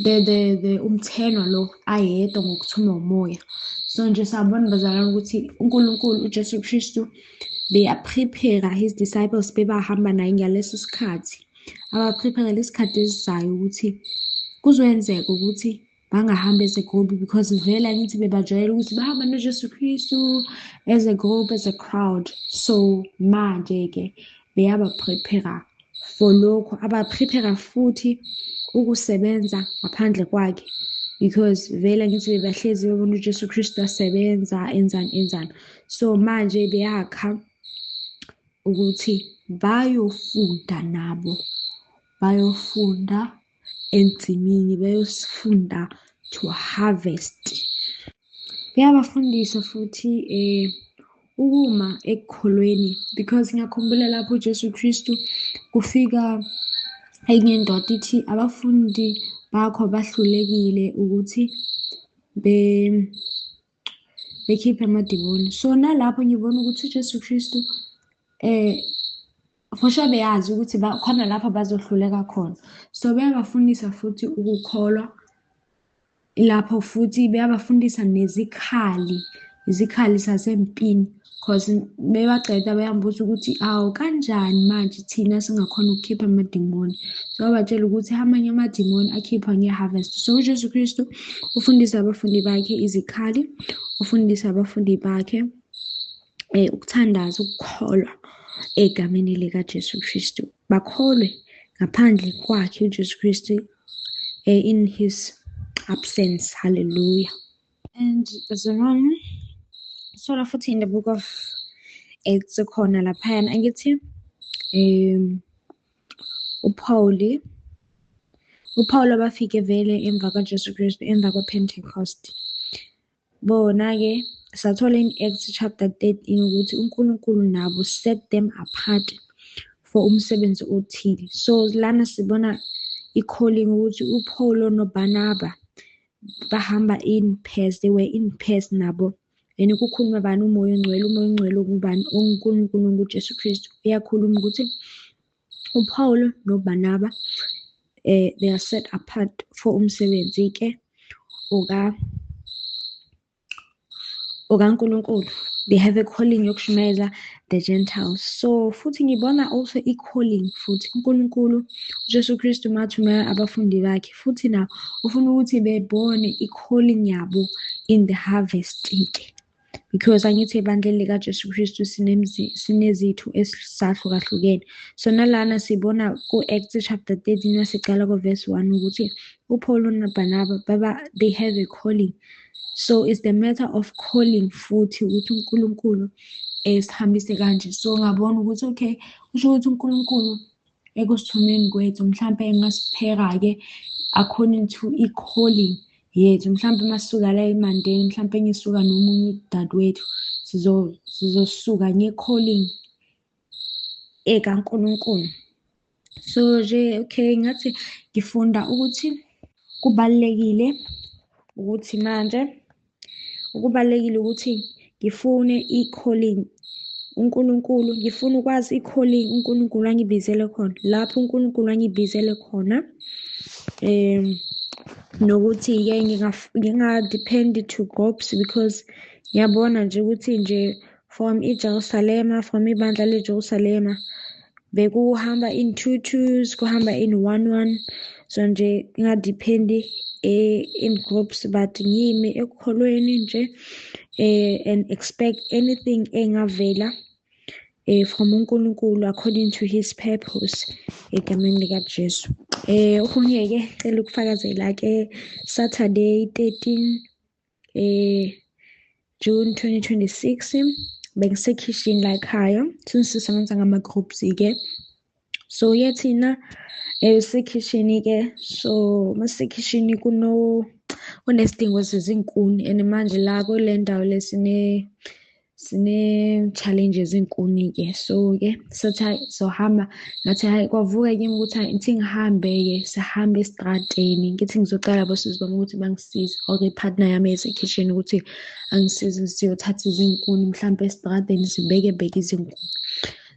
the umthenwa lo ayedwa ngokuthuma umoya. So nje sabona bazalwane ukuthi uNkulunkulu uJesu Kristu beya-prepare his disciples bebahamba naye ngaleso sikhathi, aba-prepare lesikhathi esizayo ukuthi kuzoyenzeka ukuthi bangahambi as a group because vele angithi bebajwayele ukuthi bahamba noJesu Kristu as a group, as a crowd. So manje-ke beyaba-prepare for lokho, aba-prepare futhi ukusebenza ngaphandle kwakhe because vele angithi bebahlezi bebona uJesu Kristu asebenza enzani. So manje beyakha ukuthi bayofunda nabo, bayofunda ensimini, bayofunda to harvest. Beyabafundisa futhi ukuma ekukholweni because ngiyakhumbula lapho uJesu Kristu kufika enye indoda ithi abafundi bakho bahlulekile ukuthi bekhiphe amadimoni. So nalapho ngibona ukuthi uJesu Kristu for sure beyazi ukuthi khona lapho bazohluleka khona. So beyabafundisa futhi ukukholwa lapho, futhi beyabafundisa nezikhali izikhali sasempini, cause bebaqeda bayambuza ukuthi awu kanjani manje thina singakhona ukukhipha amadimoni. So wabatshela ukuthi amanye amadimoni akhiphwa nge-harvest. So uJesu Kristu ufundisa abafundi bakhe izikhali, ufundisa abafundi bakhe ukuthandaza, ukukholwa egameni likaJesu Kristu. Bakholwe ngaphandle kwakhe uJesu Kristu in his absence. Hallelujah. And sola futhi in the book of Acts khona laphayana angithi uPaul abafike vele emva kaJesu Kristu, emva kwePentecost. Bona-ke sathola in Acts chapter 13 ukuthi uNkulunkulu nabo set them apart for umsebenzi othile. So lana sibona i-calling ukuthi uPaul noBarnaba bahamba in pairs, they were in pairs nabo. And kukhuluma bani? Umoya Ongcwele ukubani? uNkulunkulu nguJesu Kristu. Uyakhuluma ukuthi uPaul noBarnaba they are set apart for umsebenzi ke okaNkulunkulu. They have a calling yokushumayela the Gentiles. So futhi ngibona also i-calling futhi uNkulunkulu uJesu Kristu mathumela abafundi bakhe futhi na ufuna ukuthi bebone i-calling yabo in the harvest ke, because angithi ebandleni likaJesu Kristu sinezithu esahlukahlukene. So nalana sibona ku-Acts chapter 13 sicala ku-verse 1 ukuthi uPaul noBarnaba they have a calling. So it's the matter of calling futhi ukuthi uNkulunkulu esihambise kanje. So ngabona ukuthi okay, kusho ukuthi uNkulunkulu ekusithumeni kwethu mhlawumbe engasipheka-ke according to i-calling yethu. Mhlawumbe masisuka la emandeni, mhlawumbe ngisuka nomunye udadewethu, sizosuka nge-calling ekaNkulunkulu. So nje okay, ngathi ngifunda ukuthi kubalulekile ukuthi ngifune i-calling uNkulunkulu, ngifuna ukwazi i-calling uNkulunkulu angibizele khona, lapho uNkulunkulu angibizele khona, nokuthi-ke nginga-depend to groups, because ngiyabona nje ukuthi nje from ibandla leJerusalema bekuhamba in 2-2s, kuhamba in 1-1. So nje ngingadependi in groups, but ngimi ekukholweni nje and expect anything engavela from uNkulunkulu according to his purpose egameni likaJesu. Okunye-ke cela ukufakazela-ke Saturday 13 June 2026 bengisekhishini la ekhaya sisebenza ngama-groups-ke. So thina sekhishini-ke, so masekhishini kunesidingo sezinkuni, and manje la kule ndawo le sine-challenges izinkuni-ke. So-ke sathi hayi sohamba, ngathi hayi kwavuka kimi ukuthi hayi ngithi ngihambe-ke sihambe esitradeni, ngithi ngizocela abosizi bami ukuthi bangisize, or i-partner yami esekhishini ukuthi angisize siyothatha izinkuni mhlawumbe esitradeni sibeke izinkuni.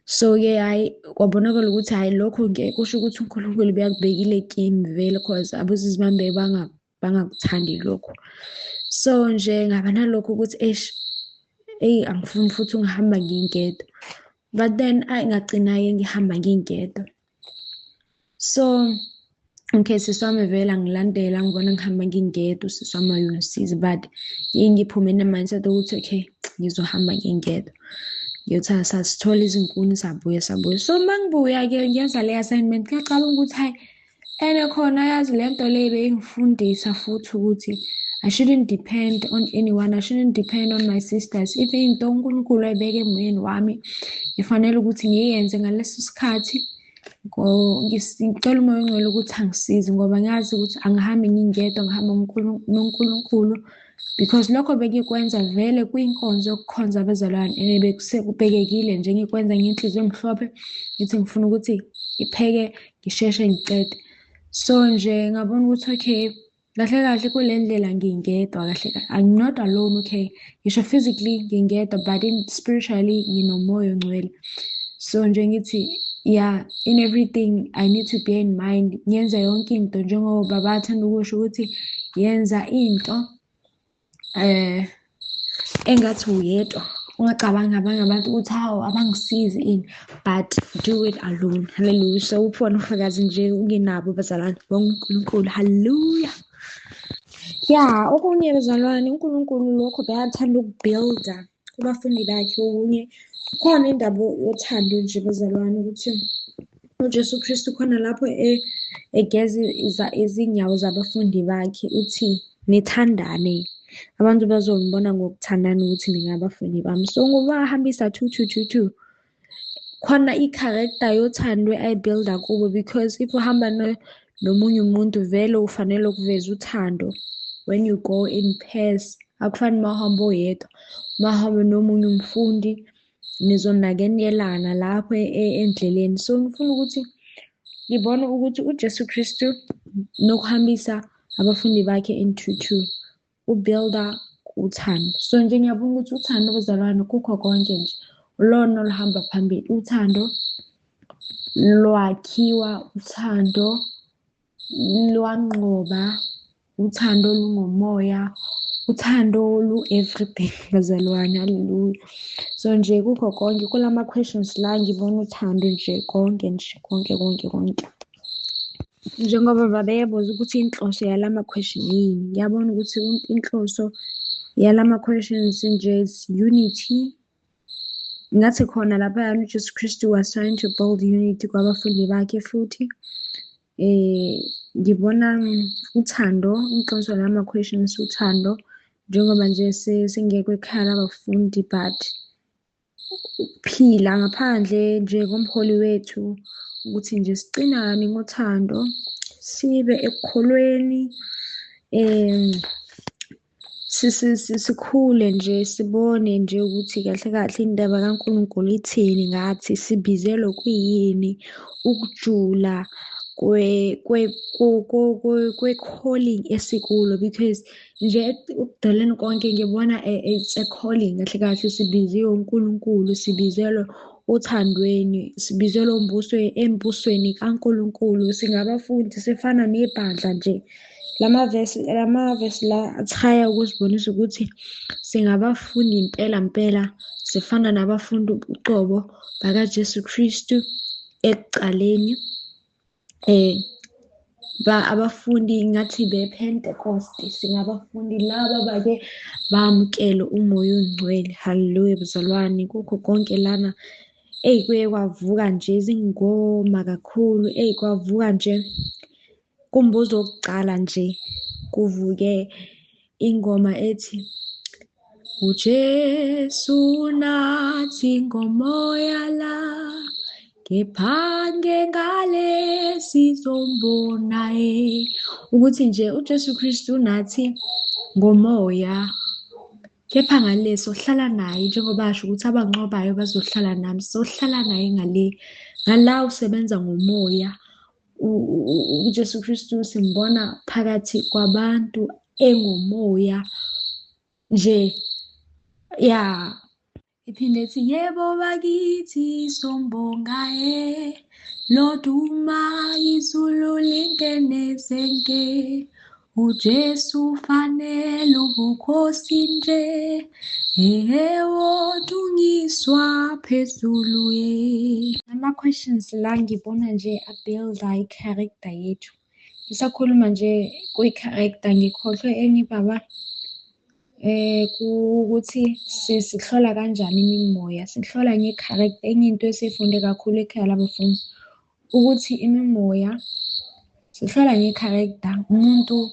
So-ke hayi kwabonakala ukuthi hayi lokho kusho ukuthi uNkulunkulu beyakubekile kimi vele, cause abosizi bami bangakuthandi lokho. So nje ngaba nalokho ukuthi angifuni futhi ngihamba ngingedwa, but then ngagcina-ke ngihamba ngingedwa. So okay, sisi wami vele angilandela, ngibona ngihamba ngingedwa, usisi wami ayongisiza, but ngiphume ne-mindset ukuthi okay ngizohamba ngingedwa. Ngiyothatha sasithola izinkuni sabuya. So mangibuya-ke ngenza le assignment ngiyacabanga ukuthi hayi ene khona yazi lento le beyingifundisa futhi ukuthi I shouldn't depend on anyone, I shouldn't depend on my sisters. If into uNkulunkulu ayibeke emoyeni wami ngifanele ukuthi ngiyenze ngaleso sikhathi, ngicela umoya ongcwele ukuthi angisize, ngoba ngazi ukuthi angihambi ngingedwa, ngihamba noNkulunkulu, because lokho bengikwenza vele kuyinkonzo yokukhonza abazalwane, and bekusebekekile nje ngikwenza ngenhliziyo emhlophe, ngithi ngifuna ukuthi ipheke ngisheshe ngiqede. So nje ngabona ukuthi okay kahle kahle kule ndlela ngingedwa, kahle I'm not alone, okay ngisho physically ngingedwa but spiritually nginomoya ongcwele. So nje ngithi yeah, in everything I need to bear in mind, ngenza yonke into njengoba bathanda ukusho ukuthi yenza into engathi uyedwa ungacabangi abanye abantu ukuthi hawu abangisizi ini, but do it alone. Hallelujah. So ubukhona ubufakazi nje ungenabo bazalwane bonke uNkulunkulu. Hallelujah. Ya, okunye bazalwane uNkulunkulu lokho bekathanda ukubuilda kubafundi bakhe. Okunye khona indaba yothando nje bazalwane, ukuthi uJesu Kristu khona lapho egeza izinyawo zabafundi bakhe uthi nithandane, abantu bazonibona ngokuthandana ukuthi ningabafundi bami. So ngoba ahambisa 2-2-2-2 khona i-character yothando ayibuilda kubo, because if uhamba nomunye umuntu vele ufanele ukuveza uthando when you go in pairs. Akufani mahamba oyedwa, mahamba nomunye umfundi nizonakekelana lapho endleleni. So ngifuna ukuthi ngibone ukuthi uJesu Kristu nokuhambisa abafundi bakhe in 2-2 ubuilda uthando. So nje ngiyabona ukuthi uthando bazalwane kukho konke nje lona oluhamba phambili. Uthando lwakhiwa, uthando lwanqoba, uthando lungomoya, uthando lu-everything bazalwane. Hallelujah. So nje kukho konke kulama questions la ngibona uthando nje konke nje konke. Njengoba babeyabuza ukuthi inhloso yalama question yini, ngiyabona ukuthi inhloso yalama questions nje is unity. Ngathi khona lapha uJesu Kristu was trying to build unity kwabafundi bakhe, futhi ngibona uthando, inhloso yalama questions uthando, njengoba nje singekho ekhaya labafundi, but phila ngaphandle nje komholi wethu ukuthi nje sicinane ngothando, sibe ekukholweni, sikhule nje, sibone nje ukuthi kahle kahle indaba kaNkulunkulu ithini ngathi, sibizelwe kuyini, ukujula kwe-calling esikulo, because nje ekudaleni konke ngibona it's a calling kahle kahle. Sibiziwe uNkulunkulu, sibizelwe othandweni, sibizelwe embusweni kaNkulunkulu. Singabafundi sifana nebandla nje. Lamavesi la athaya ukusibonisa ukuthi singabafundi impela sifana nabafundi uqobo bakaJesu Kristu ekuqaleni. Abafundi ngathi be-Pentecost, singabafundi laba bake bamukela umoya ongcwele. Hallelujah bazalwane. Kukho konke lana kuye kwavuka nje izingoma kakhulu, kwavuka nje kumbuzo wokuqala nje kuvuke ingoma ethi uJesu nathi ngomoya la, kepha-ke ngale sizombona. Ukuthi nje uJesu Kristu nathi ngomoya, kepha ngale sohlala naye, njengoba basho ukuthi abanqobayo bazohlala nami. Sohlala naye ngala usebenza ngomoya. uJesu Kristu simbona phakathi kwabantu engomoya nje. Ya, iphinde ethi yebo bakithi sombonga loduma izulu lingene zenke, uJesu fanele ubukhosi nje, wodungiswa phezulu Ama-questions la ngibona nje abuilda i-character yethu. Ngisakhuluma nje kwi-character ngikhohlwe enye baba, ukuthi sihlola kanjani imimoya. Sihlola nge-character. Enye into esifunde kakhulu ekhaya labafundi ukuthi imimoya sihlola nge-character. Umuntu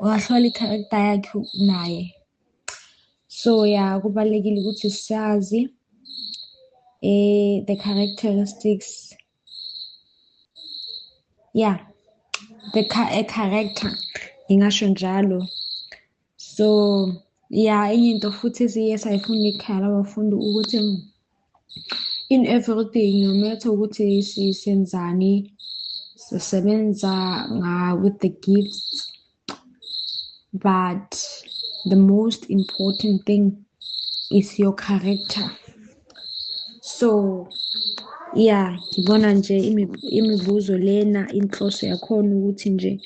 ungahlola i-character yakhe naye. So ya, kubalulekile ukuthi sazi the characteristics, a character, ngingasho njalo. So ya, enye into futhi esiye sayifunda ekhaya labafundi ukuthi in everything, no matter ukuthi senzani, sisebenza with the gifts, but the most important thing is your character. So ya, ngibona nje imibuzo lena inhloso yakhona ukuthi nje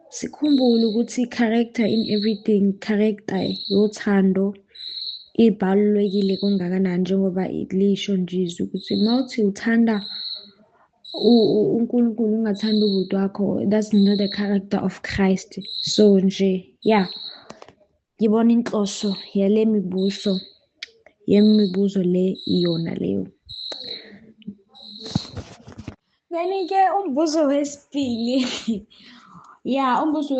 sikhumbule ukuthi character in everything, character yothando ibalulekile kangakanani njengoba lisho nje izwi ukuthi mawuthi uthanda uNkulunkulu ungathanda ubuthi wakho, that's not the character of Christ. So nje yeah, ngibona inhloso yemibuzo le iyona leyo. Then-ke umbuzo wesibili yeah, umbuzo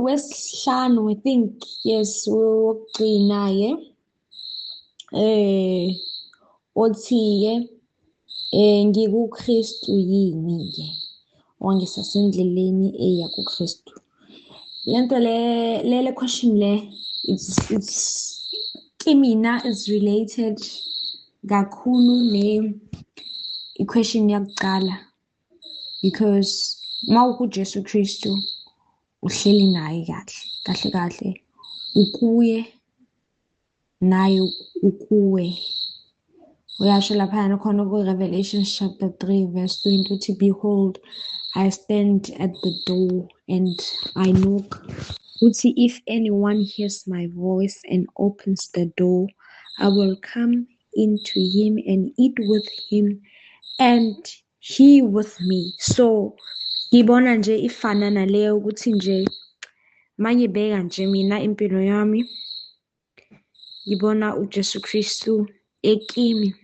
wesihlanu I think, yes, wokugcina-ke othi-ke ngikuKristu yini-ke or ngisasendleleni eya kuKristu. Lento le question le it's kimina is related kakhulu i-question yakuqala, because mawukuJesu Kristu uhleli naye kahle ukuye naye ukuwe. Uyasho laphana khona ku-Revelation chapter 3 verse 20 uthi, behold, I stand at the door and I knock. Uthi, if anyone hears my voice and opens the door, I will come into him and eat with him and he with me. So ngibona nje ifana naleyo ukuthi nje mangibheka nje mina impilo yami ngibona uJesu Kristu ekimi,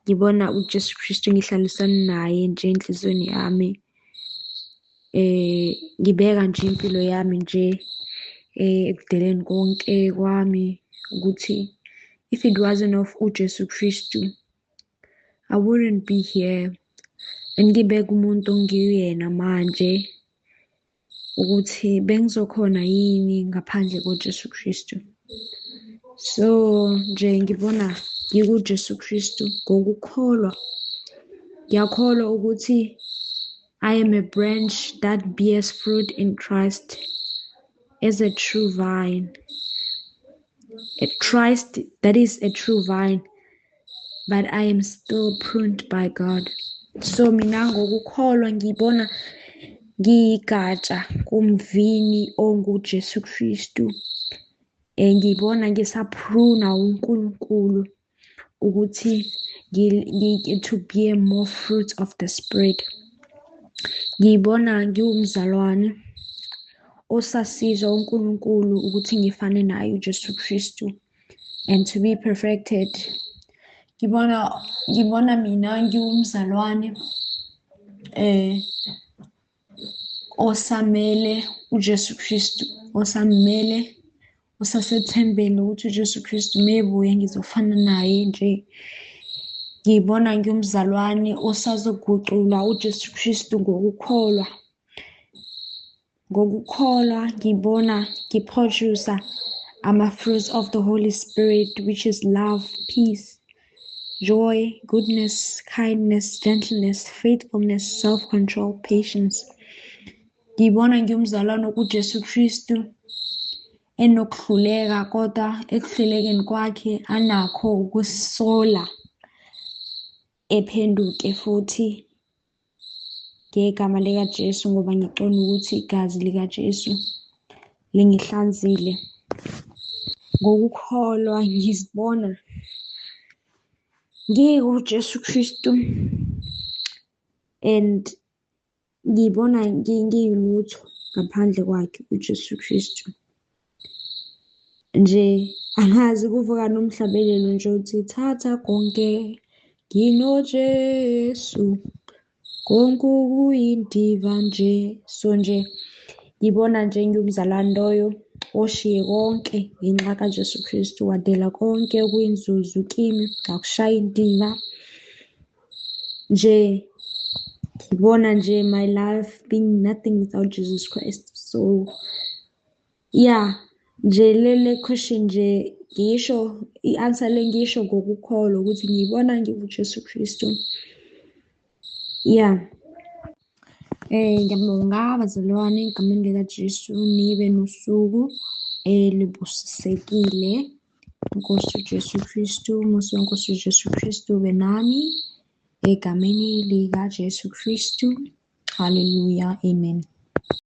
ngibona uJesu Kristu ngihlalisana naye nje enhlizweni yami, ngibeka nje impilo yami nje ekudeleni konke kwami ukuthi if it wasn't of uJesu Kristu I wouldn't be here. Ngibeka umuntu ongiyena manje ukuthi bengizokhona yini ngaphandle koJesu Kristu. So nje ngibona ngikuJesu Kristu ngokukholwa. Ngiyakholwa ukuthi I am a branch that bears fruit in Christ as a true vine. Christ, that is a true vine, but I am still pruned by God. So mina ngokukholwa ngibona ngiyigatsha kumvini onguJesu Kristu. Ngibona ngisapruna uNkulunkulu ukuthi to bear more fruit of the Spirit. Ngibona ngiwumzalwane osasizwa uNkulunkulu ukuthi ngifane naye uJesu Kristu and to be perfected. Ngibona mina ngiwumzalwane osamele uJesu Kristu, osasethembele ukuthi uJesu Kristu mebuye ngizofana naye nje. Ngibona ngiyumzalwane osazoguqula uJesu Kristu ngokukholwa. Ngokukholwa ngibona ngiproduce ama-fruits of the Holy Spirit, which is love, peace, joy, goodness, kindness, gentleness, faithfulness, self-control, patience. Ngibona ngiyumzalwane kuJesu Kristu enokuhluleka, kodwa ekuhlulekeni kwakhe anakho ukusola ephenduke futhi ngegama likaJesu, ngoba ngicona ukuthi igazi likaJesu lingihlanzile. Ngokukholwa ngizibona ngikuJesu Kristu and ngibona ngiyilutho ngaphandle kwakhe uJesu Kristu. Nje angazi kuvuka nomhlabelelo nje uthi thatha konke nginoJesu, konke kuyindiva nje. So nje ngibona nje ngiyumzalwane loyo oshiye konke ngenxa kaJesu Kristu, wadela konke okuyinzuzu kimi ngakushaya indiva. Nje ngibona nje my life being nothing without Jesus Christ. So yeah, nje lele question nje ngisho i-answer le ngisho ngokukholwa ukuthi ngibona ngikuJesu Kristu. Yeah. Ngiyabonga bazalwane egameni likaJesu, nibe nosuku libusisekile. Inkosi uJesu Kristu, umusa weNkosi uJesu Kristu ube nani egameni likaJesu Kristu. Hallelujah. Amen.